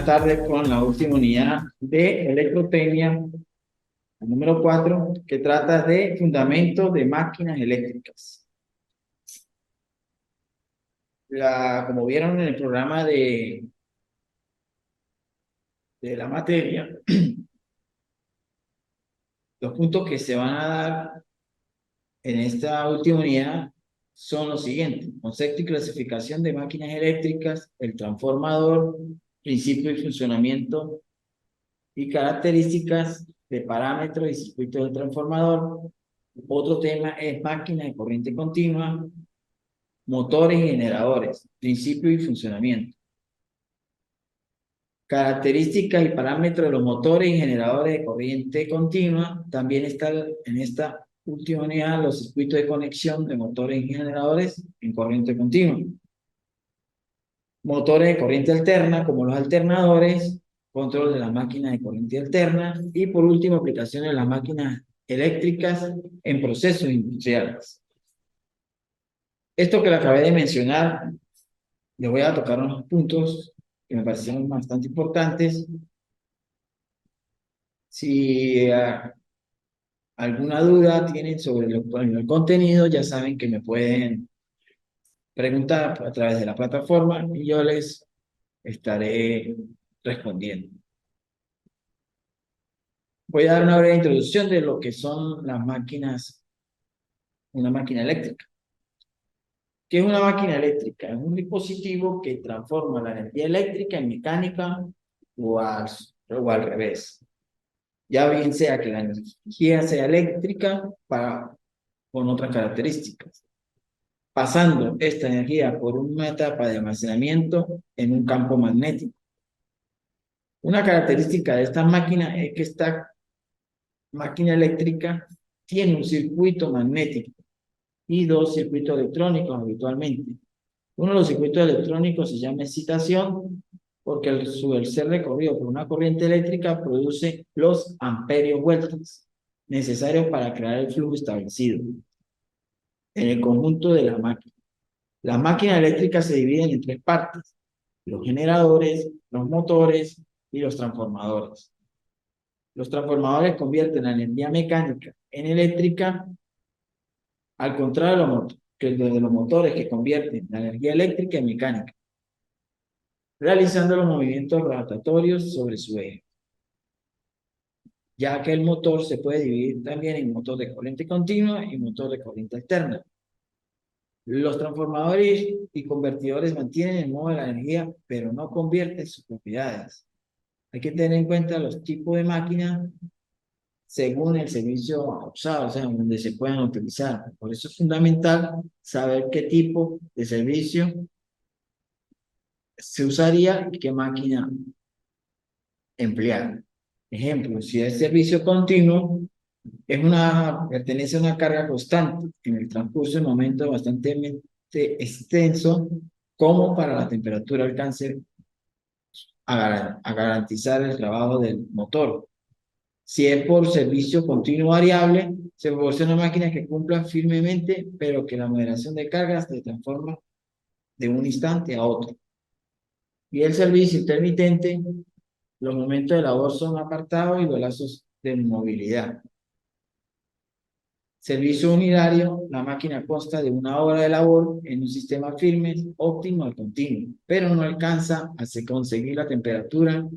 tarde con la última unidad de electrotecnia, la número 4, que trata de fundamentos de máquinas eléctricas. Como vieron en el programa de la materia, los puntos que se van a dar en esta última unidad son los siguientes: concepto y clasificación de máquinas eléctricas, el transformador, principio y funcionamiento y características de parámetros y circuitos del transformador. Otro tema es máquinas de corriente continua, motores y generadores, principio y funcionamiento. Características y parámetros de los motores y generadores de corriente continua. También está en esta última unidad los circuitos de conexión de motores y generadores en corriente continua. Motores de corriente alterna, como los alternadores, control de las máquinas de corriente alterna y, por último, aplicaciones de las máquinas eléctricas en procesos industriales. Esto que le acabé de mencionar, le voy a tocar unos puntos que me parecieron bastante importantes. Si alguna duda tienen sobre el contenido, ya saben que me pueden preguntar a través de la plataforma y yo les estaré respondiendo. Voy a dar una breve introducción de lo que son las máquinas, una máquina eléctrica. ¿Qué es una máquina eléctrica? Es un dispositivo que transforma la energía eléctrica en mecánica o al revés. Ya bien sea que la energía sea eléctrica con otras características, pasando esta energía por una etapa de almacenamiento en un campo magnético. Una característica de esta máquina es que esta máquina eléctrica tiene un circuito magnético y dos circuitos electrónicos habitualmente. Uno de los circuitos electrónicos se llama excitación, porque al ser recorrido por una corriente eléctrica produce los amperios vueltas necesarios para crear el flujo establecido en el conjunto de la máquina. Las máquinas eléctricas se dividen en tres partes: los generadores, los motores y los transformadores. Los transformadores convierten la energía mecánica en eléctrica, al contrario de los motores, que convierten la energía eléctrica en mecánica, realizando los movimientos rotatorios sobre su eje, ya que el motor se puede dividir también en motor de corriente continua y motor de corriente alterna. Los transformadores y convertidores mantienen el modo de la energía, pero no convierten sus propiedades. Hay que tener en cuenta los tipos de máquinas según el servicio usado, o sea, donde se puedan utilizar. Por eso es fundamental saber qué tipo de servicio se usaría y qué máquina emplear. Ejemplo, si es servicio continuo, pertenece a una carga constante en el transcurso de un momento bastante extenso, como para la temperatura alcance a garantizar el trabajo del motor. Si es por servicio continuo variable, se proporciona máquinas que cumplan firmemente, pero que la moderación de cargas se transforma de un instante a otro. Y el servicio intermitente, los momentos de labor son apartados y los lazos de movilidad. Servicio unitario, la máquina consta de una hora de labor en un sistema firme, óptimo al continuo, pero no alcanza a conseguir la temperatura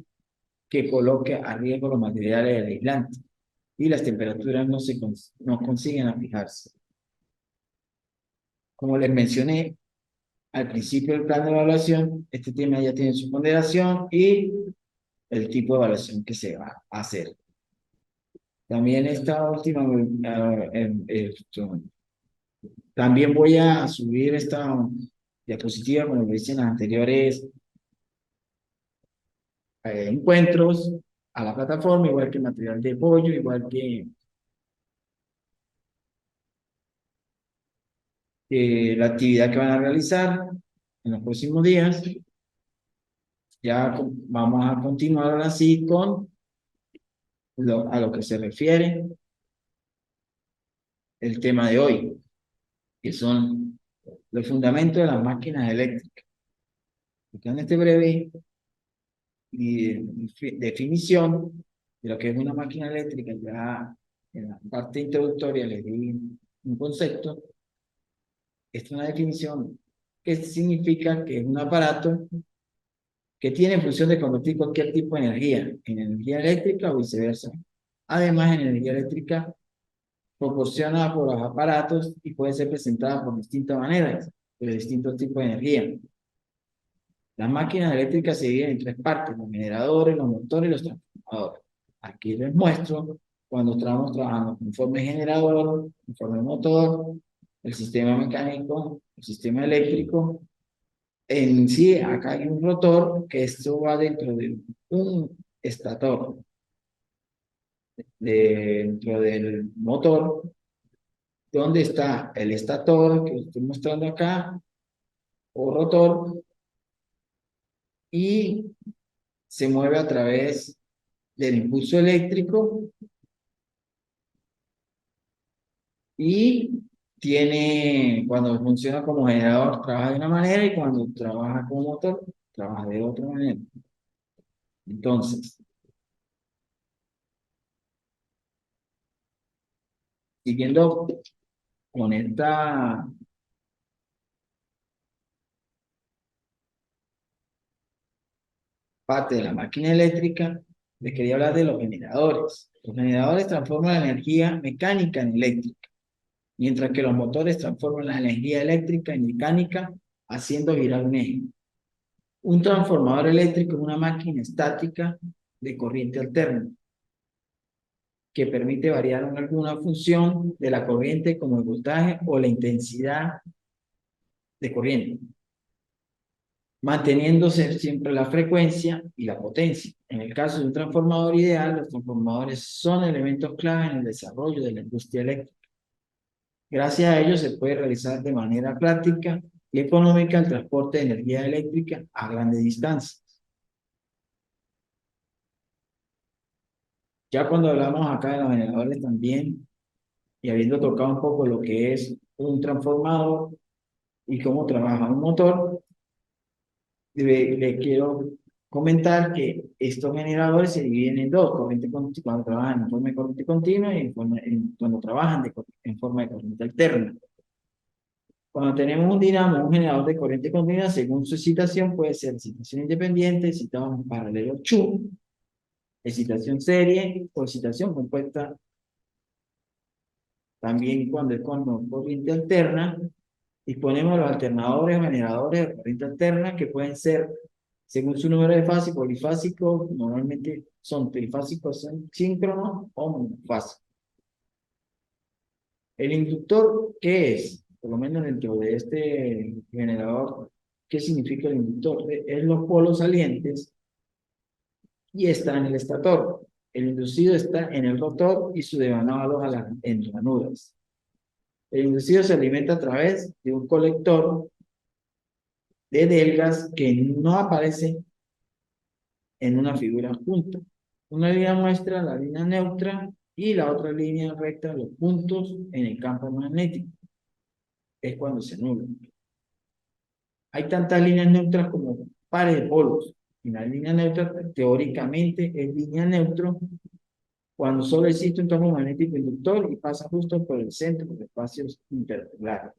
que coloque a riesgo los materiales del aislante, y las temperaturas no consiguen a fijarse. Como les mencioné al principio del plan de evaluación, este tema ya tiene su ponderación y el tipo de evaluación que se va a hacer. También esta última, también voy a subir esta diapositiva, como lo hice en las anteriores encuentros, a la plataforma, igual que material de apoyo, igual que la actividad que van a realizar en los próximos días. Ya vamos a continuar ahora sí con a lo que se refiere el tema de hoy, que son los fundamentos de las máquinas eléctricas. En este breve definición de lo que es una máquina eléctrica. Ya en la parte introductoria les di un concepto. Esta es una definición que significa que es un aparato que tiene función de convertir cualquier tipo de energía en energía eléctrica o viceversa. Además, en energía eléctrica proporcionada por los aparatos y puede ser presentada por distintas maneras, por distintos tipos de energía. Las máquinas eléctricas se dividen en tres partes: los generadores, los motores y los transformadores. Aquí les muestro cuando estamos trabajando con forma generador, forma motor, el sistema mecánico, el sistema eléctrico. En sí, acá hay un rotor que esto va dentro de un estator, dentro del motor, donde está el estator que estoy mostrando acá, o rotor, y se mueve a través del impulso eléctrico y tiene, cuando funciona como generador, trabaja de una manera y cuando trabaja como motor, trabaja de otra manera. Entonces, siguiendo con esta parte de la máquina eléctrica, les quería hablar de los generadores. Los generadores transforman la energía mecánica en eléctrica, mientras que los motores transforman la energía eléctrica en mecánica, haciendo girar un eje. Un transformador eléctrico es una máquina estática de corriente alterna que permite variar en alguna función de la corriente como el voltaje o la intensidad de corriente, manteniéndose siempre la frecuencia y la potencia. En el caso de un transformador ideal, los transformadores son elementos clave en el desarrollo de la industria eléctrica. Gracias a ellos se puede realizar de manera práctica y económica el transporte de energía eléctrica a grandes distancias. Ya cuando hablamos acá de los generadores también, y habiendo tocado un poco lo que es un transformador y cómo trabaja un motor, le quiero comentar que estos generadores se dividen en dos: cuando trabajan en forma de corriente continua y cuando trabajan en forma de corriente alterna. Cuando tenemos un dinamo, un generador de corriente continua, según su excitación, puede ser excitación independiente, excitado en paralelo Chu, excitación serie o excitación compuesta. También cuando es con corriente alterna, disponemos de los alternadores o generadores de corriente alterna que pueden ser, según su número de fases, polifásicos, normalmente son trifásicos, son síncronos o monofásicos. ¿El inductor qué es? Por lo menos dentro de este generador, ¿qué significa el inductor? Es los polos salientes y está en el estator. El inducido está en el rotor y su devanado en ranuras. El inducido se alimenta a través de un colector de delgas que no aparece en una figura junta. Una línea muestra la línea neutra y la otra línea recta los puntos en el campo magnético. Es cuando se nubla. Hay tantas líneas neutras como pares de polos. Y la línea neutra teóricamente es línea neutra cuando solo existe un campo magnético inductor y pasa justo por el centro de espacios interpolares.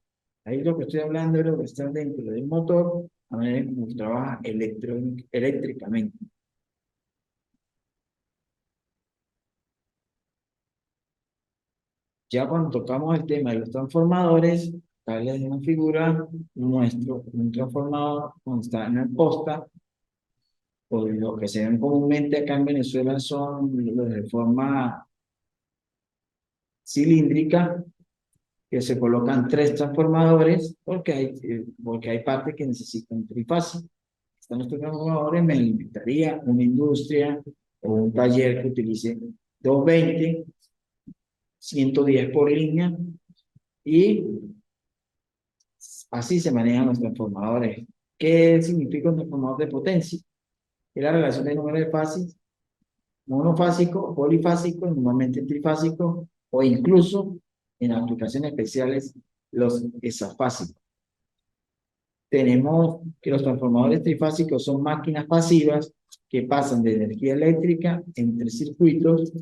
Ahí lo que estoy hablando es lo que está dentro del motor, a manera como trabaja eléctricamente. Ya cuando tocamos el tema de los transformadores, tal vez una figura, nuestro, un transformador cuando está en la posta, o lo que se ven comúnmente acá en Venezuela son los de forma cilíndrica, que se colocan tres transformadores porque hay partes que necesitan trifásico. Están estos transformadores, me invitaría una industria o un taller que utilice 220, 110 por línea, y así se manejan los transformadores. ¿Qué significa un transformador de potencia? Es la relación de número de fases, monofásico, polifásico, normalmente trifásico, o incluso en aplicaciones especiales los hexafásicos. Tenemos que los transformadores trifásicos son máquinas pasivas que pasan de energía eléctrica entre circuitos.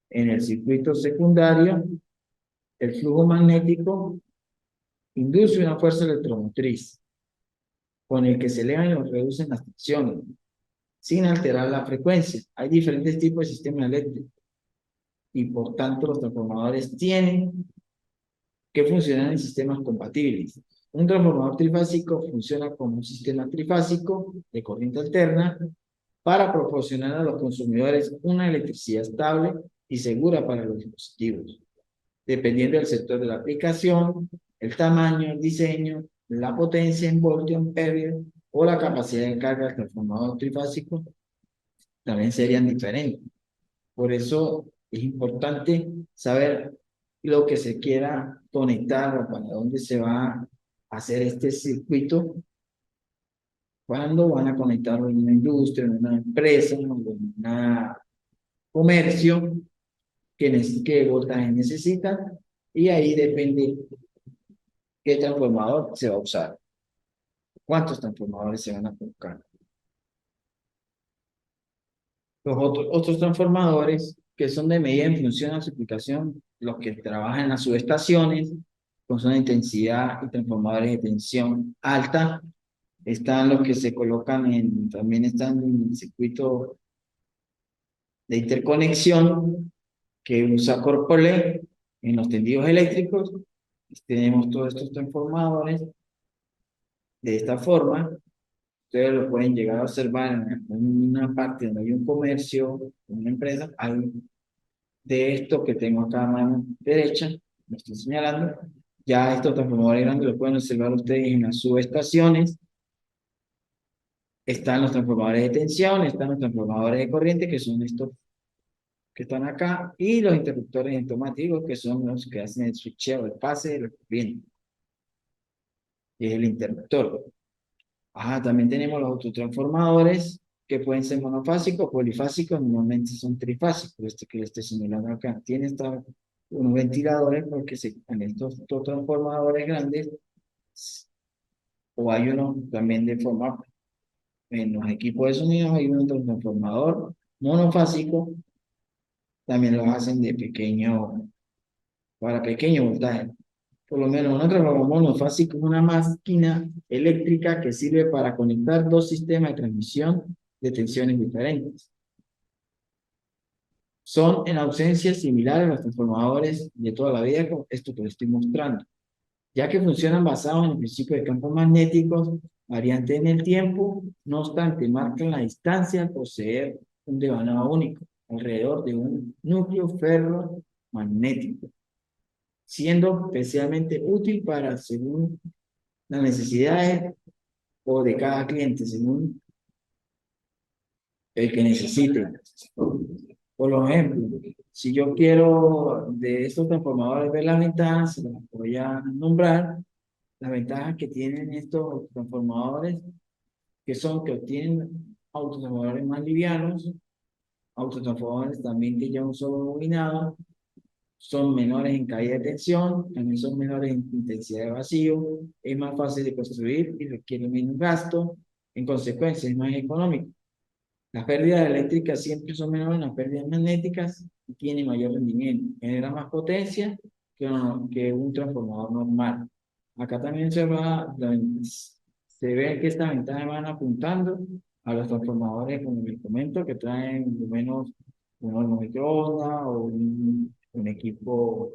En el circuito secundario, el flujo magnético induce una fuerza electromotriz con el que se elevan o reducen las tensiones, sin alterar la frecuencia. Hay diferentes tipos de sistemas eléctricos y por tanto los transformadores tienen que funcionar en sistemas compatibles. Un transformador trifásico funciona como un sistema trifásico de corriente alterna para proporcionar a los consumidores una electricidad estable y segura para los dispositivos, dependiendo del sector de la aplicación, el tamaño, el diseño, la potencia en voltio, amperio o la capacidad de carga del transformador trifásico también serían diferentes. Por eso es importante saber lo que se quiera conectar o para dónde se va a hacer este circuito, cuándo van a conectarlo en una industria, en una empresa, en un comercio, qué voltaje necesitan, y ahí depende qué transformador se va a usar, cuántos transformadores se van a colocar. Los otros transformadores que son de medida en función a su aplicación, los que trabajan en las subestaciones, con zona de intensidad y transformadores de tensión alta, están los que se colocan también están en el circuito de interconexión que usa Corpolec en los tendidos eléctricos. Tenemos todos estos transformadores de esta forma. Ustedes lo pueden llegar a observar en una parte donde hay un comercio, una empresa, hay de esto que tengo acá a mano derecha, lo estoy señalando. Ya estos transformadores grandes lo pueden observar ustedes en las subestaciones. Están los transformadores de tensión, están los transformadores de corriente, que son estos que están acá, y los interruptores automáticos, que son los que hacen el switcheo, el pase de la corriente, y es el interruptor. También tenemos los autotransformadores, que pueden ser monofásicos, polifásicos, normalmente son trifásicos, este que le estoy señalando acá. Tiene unos ventiladores, porque en estos transformadores grandes, o hay uno también de forma, en los equipos de sonido, hay un transformador monofásico, también los hacen para pequeño voltaje. Por lo menos un transformador monofásico es una máquina eléctrica que sirve para conectar dos sistemas de transmisión de tensiones diferentes. Son en ausencia similares a los transformadores de toda la vida, con esto que les estoy mostrando, ya que funcionan basados en el principio de campos magnéticos variantes en el tiempo. No obstante, marcan la distancia al poseer un devanado único alrededor de un núcleo ferromagnético, siendo especialmente útil para según las necesidades o de cada cliente, según el que necesite. Por ejemplo, si yo quiero de estos transformadores ver las ventajas, se las voy a nombrar. Las ventajas que tienen estos transformadores, que son que obtienen autotransformadores más livianos, autotransformadores también que llevan un solo bobinado, son menores en caída de tensión, también son menores en intensidad de vacío, es más fácil de construir y requiere menos gasto, en consecuencia es más económico. Las pérdidas eléctricas siempre son menores en las pérdidas magnéticas y tiene mayor rendimiento, genera más potencia que un transformador normal. Acá también se ve que estas ventajas van apuntando a los transformadores, como les comento, que traen al menos un horno microondas o un equipo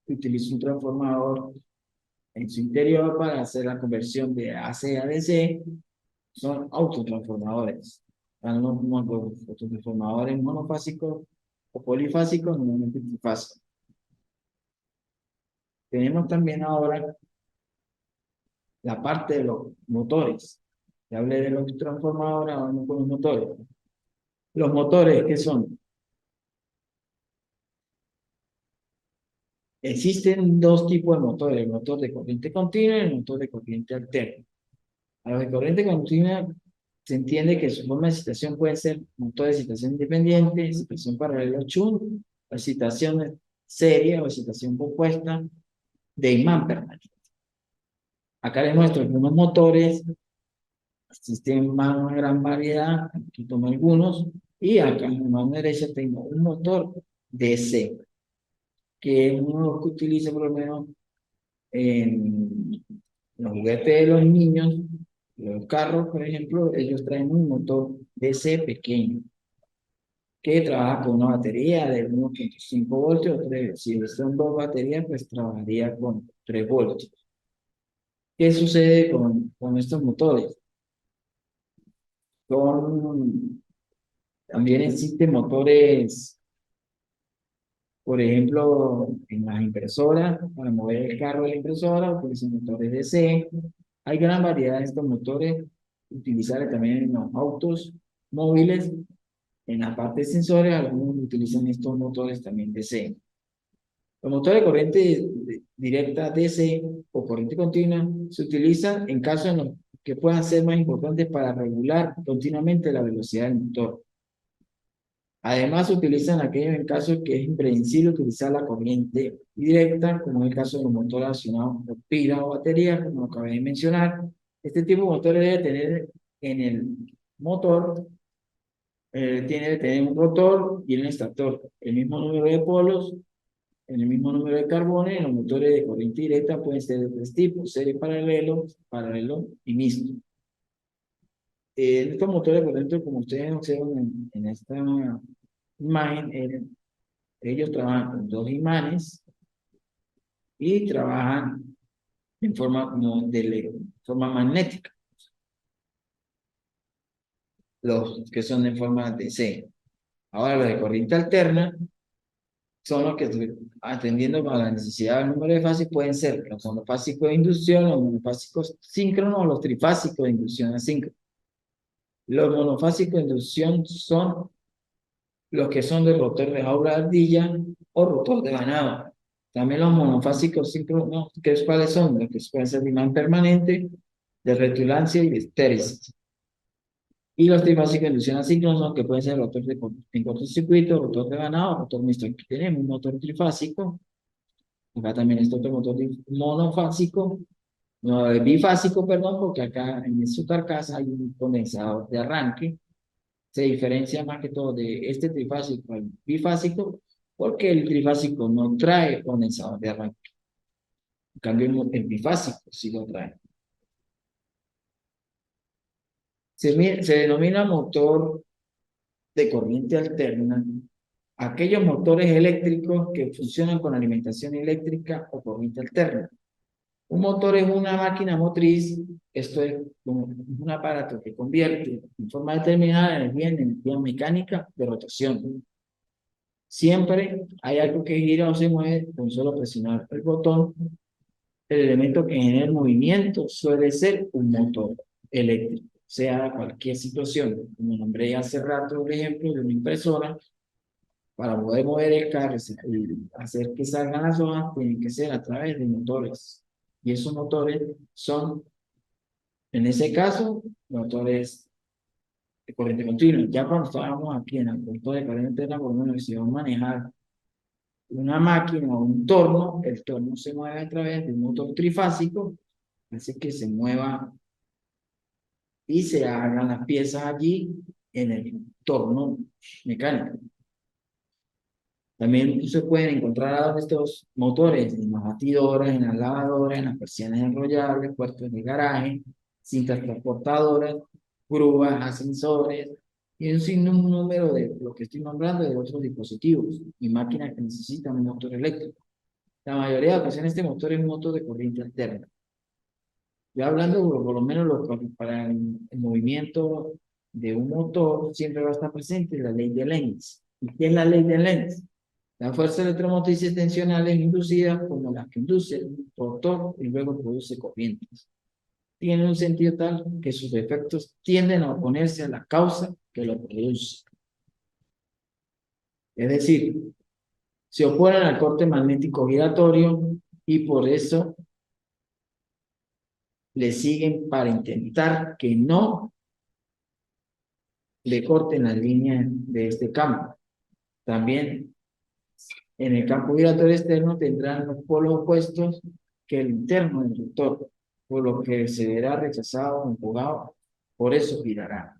que utiliza un transformador en su interior para hacer la conversión de AC a DC. Son autotransformadores. Están los autotransformadores monofásicos o polifásicos, normalmente trifásicos. Tenemos también ahora la parte de los motores. Ya hablé de los transformadores, ahora vamos con los motores. Los motores, ¿qué son? Existen dos tipos de motores, el motor de corriente continua y el motor de corriente alterna. A los de corriente continua se entiende que su forma de excitación puede ser motor de excitación independiente, excitación paralela o Schunck, o excitación seria o excitación compuesta de imán permanente. Acá les muestro algunos motores Existen una gran variedad, aquí tomo algunos, y acá en la mano derecha tengo un motor DC, que es uno que utiliza por lo menos en los juguetes de los niños, los carros, por ejemplo, ellos traen un motor DC pequeño, que trabaja con una batería de 1.5 voltios, si son dos baterías, pues trabajaría con 3 voltios. ¿Qué sucede con estos motores? También existen motores, por ejemplo, en las impresoras, para mover el carro de la impresora, utilizan motores DC. Hay gran variedad de estos motores, utilizar también en los autos móviles, en la parte de sensores, algunos utilizan estos motores también DC. Los motores de corriente directa DC o corriente continua se utilizan en casos en los que puedan ser más importantes para regular continuamente la velocidad del motor. Además, se utilizan aquellos en casos que es impredecible utilizar la corriente directa, como es el caso de los motores accionados por pilas o baterías, como lo acabé de mencionar. Este tipo de motores debe tener en el motor, tiene que tener un rotor y un estator, el mismo número de polos, el mismo número de carbones. Los motores de corriente directa pueden ser de tres tipos: serie paralelo y mixto. Estos motores, por ejemplo, como ustedes observan en esta imagen, ellos trabajan con dos imanes y trabajan en forma, no, forma magnética, los que son en forma DC. Ahora los de corriente alterna son los que, atendiendo a la necesidad del número de fases, pueden ser los monofásicos de inducción, los monofásicos síncronos o los trifásicos de inducción asíncrona. Los monofásicos de inducción son los que son de rotor de jaula de ardilla o rotor de ganado. También los monofásicos síncronos, ¿cuáles son? Los que pueden ser de imán permanente, de retulancia y de estéresis. Y los trifásicos de inducción asíncronos son que pueden ser rotor en cortocircuito, rotor de ganado, rotor mixto. Aquí tenemos un motor trifásico. Acá también está otro motor monofásico, no, bifásico, perdón, porque acá en su carcasa hay un condensador de arranque. Se diferencia más que todo de este trifásico al bifásico, porque el trifásico no trae condensador de arranque. En cambio, el bifásico sí lo trae. Se denomina motor de corriente alterna aquellos motores eléctricos que funcionan con alimentación eléctrica o corriente alterna. Un motor es una máquina motriz, esto es un aparato que convierte en forma determinada energía en energía mecánica de rotación. Siempre hay algo que gira o se mueve con solo presionar el botón. El elemento que genera el movimiento suele ser un motor eléctrico, sea cualquier situación. Como nombré hace rato, por ejemplo, de una impresora, para poder mover el carro y hacer que salgan las hojas, tienen que ser a través de motores. Y esos motores son, en ese caso, motores de corriente continua. Ya cuando estábamos aquí en el motor de corriente alterna, por lo menos si vamos a manejar una máquina o un torno, el torno se mueve a través de un motor trifásico, hace que se mueva y se hagan las piezas allí en el torno mecánico. También se pueden encontrar estos motores en las batidoras, en las lavadoras, en las persianas enrollables, puertos de garaje, cintas transportadoras, grúas, ascensores y un sinnúmero de lo que estoy nombrando de otros dispositivos y máquinas que necesitan un motor eléctrico. La mayoría de ocasiones este motor es un motor de corriente alterna. Ya hablando, por lo menos para el movimiento de un motor, siempre va a estar presente la ley de Lenz. ¿Y qué es la ley de Lenz? Las fuerzas electromotrices tensionales inducidas como las que induce el rotor y luego produce corrientes. Tienen un sentido tal que sus efectos tienden a oponerse a la causa que lo produce. Es decir, se oponen al corte magnético giratorio y por eso le siguen para intentar que no le corten las líneas de este campo. También en el campo giratorio externo tendrán los polos opuestos que el interno del rotor, por lo que se verá rechazado o empujado por eso girará.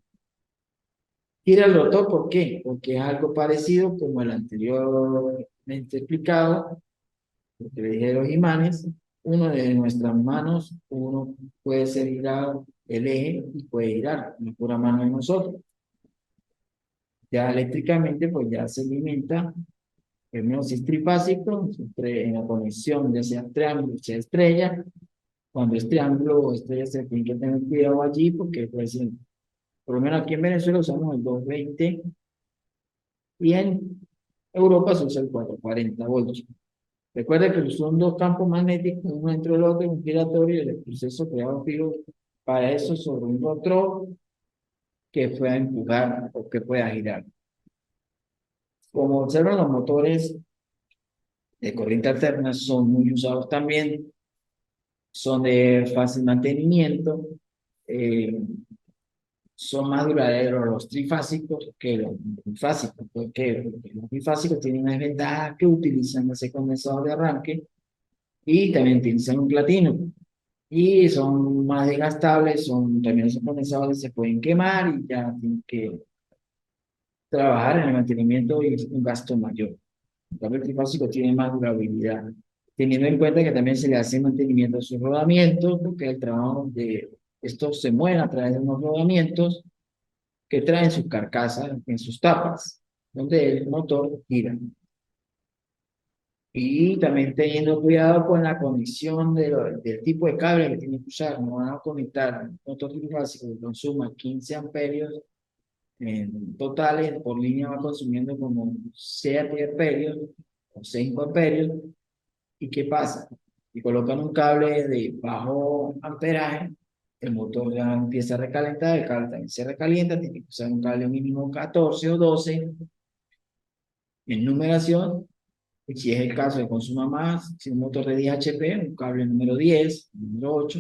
Gira el rotor, ¿por qué? Porque es algo parecido como el anteriormente explicado, lo que le dije de los imanes. Uno de nuestras manos, uno puede ser girado el eje y puede girar una pura mano de nosotros. Ya eléctricamente, pues ya se alimenta el miocisto trifásico en la conexión, ya sea triángulo, sea estrella. Cuando es triángulo o estrella, se tiene que tener cuidado allí porque, pues, por lo menos aquí en Venezuela usamos el 220 y en Europa se usa el 440 voltios. Recuerda que son dos campos magnéticos, uno dentro del otro, un giratorio, y el proceso crea un giro para eso sobre un otro que pueda empujar o que pueda girar. Como observan, los motores de corriente alterna son muy usados también, son de fácil mantenimiento, eh, son más duraderos los trifásicos que los bifásicos, porque los bifásicos tienen una desventaja que utilizan ese condensador de arranque y también utilizan un platino. Y son más desgastables, también esos condensadores se pueden quemar y ya tienen que trabajar en el mantenimiento y es un gasto mayor. El cambio trifásico tiene más durabilidad, teniendo en cuenta que también se le hace mantenimiento a sus rodamientos, porque el trabajo de estos se mueve a través de unos rodamientos que traen sus carcasas en sus tapas, donde el motor gira. Y también teniendo cuidado con la conexión del tipo de cable que tiene que usar. No van a conectar un motor trifásico que consuma 15 amperios en totales, por línea va consumiendo como 7 amperios o 5 amperios. ¿Y qué pasa? Si colocan un cable de bajo amperaje, el motor ya empieza a recalentar, el cable también se recalienta, tiene que usar un cable mínimo 14 o 12 en numeración. Y si es el caso de consuma más, si un motor de 10 HP, un cable número 10, número 8,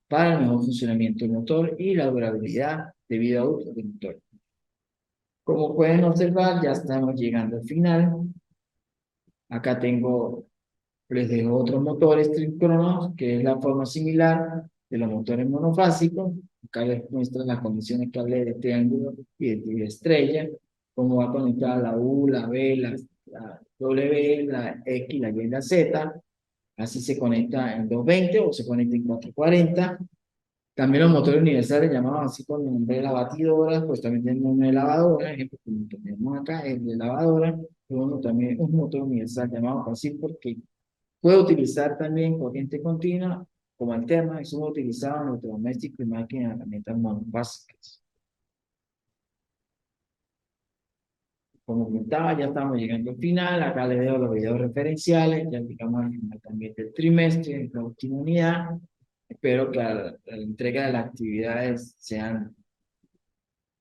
para el mejor funcionamiento del motor y la durabilidad de vida útil del motor. Como pueden observar, ya estamos llegando al final. Acá les dejo otros motores tríncronos, que es la forma similar de los motores monofásicos. Acá les muestran las condiciones que hablé de triángulo y de estrella, cómo va conectada la U, la B, la W, la X, la Y y la Z. Así se conecta en 220 o se conecta en 440. También los motores universales llamados así con el nombre de lavadoras, pues también tenemos una lavadora, ejemplo, como tenemos acá, el de lavadora, pero uno también es un motor universal llamado así porque puede utilizar también corriente continua como alterna y son utilizados en electrodomésticos y máquinas de herramientas monobásicas. Como comentaba, ya estamos llegando al final. Acá les dejo los videos referenciales. Ya llegamos al final también del trimestre, la última unidad. Espero que la entrega de las actividades sean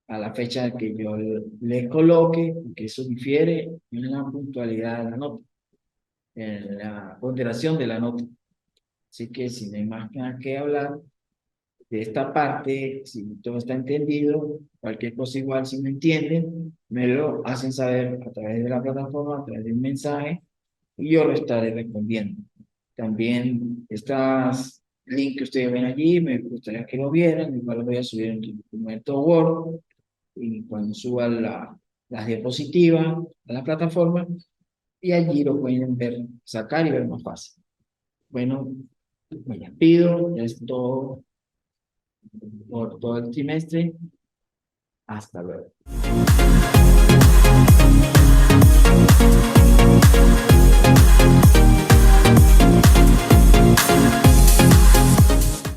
a la fecha que yo les coloque, que eso difiere en la puntualidad de la nota, en la ponderación de la nota. Así que si no hay más nada que hablar de esta parte, si todo está entendido, cualquier cosa igual, si no entienden, me lo hacen saber a través de la plataforma, a través de un mensaje, y yo lo estaré respondiendo. También estas links que ustedes ven allí, me gustaría que lo vieran, igual lo voy a subir en un documento Word, y cuando suba las diapositivas a la plataforma, y allí lo pueden ver, sacar y ver más fácil. Bueno, me despido, es todo por todo el trimestre. Hasta luego.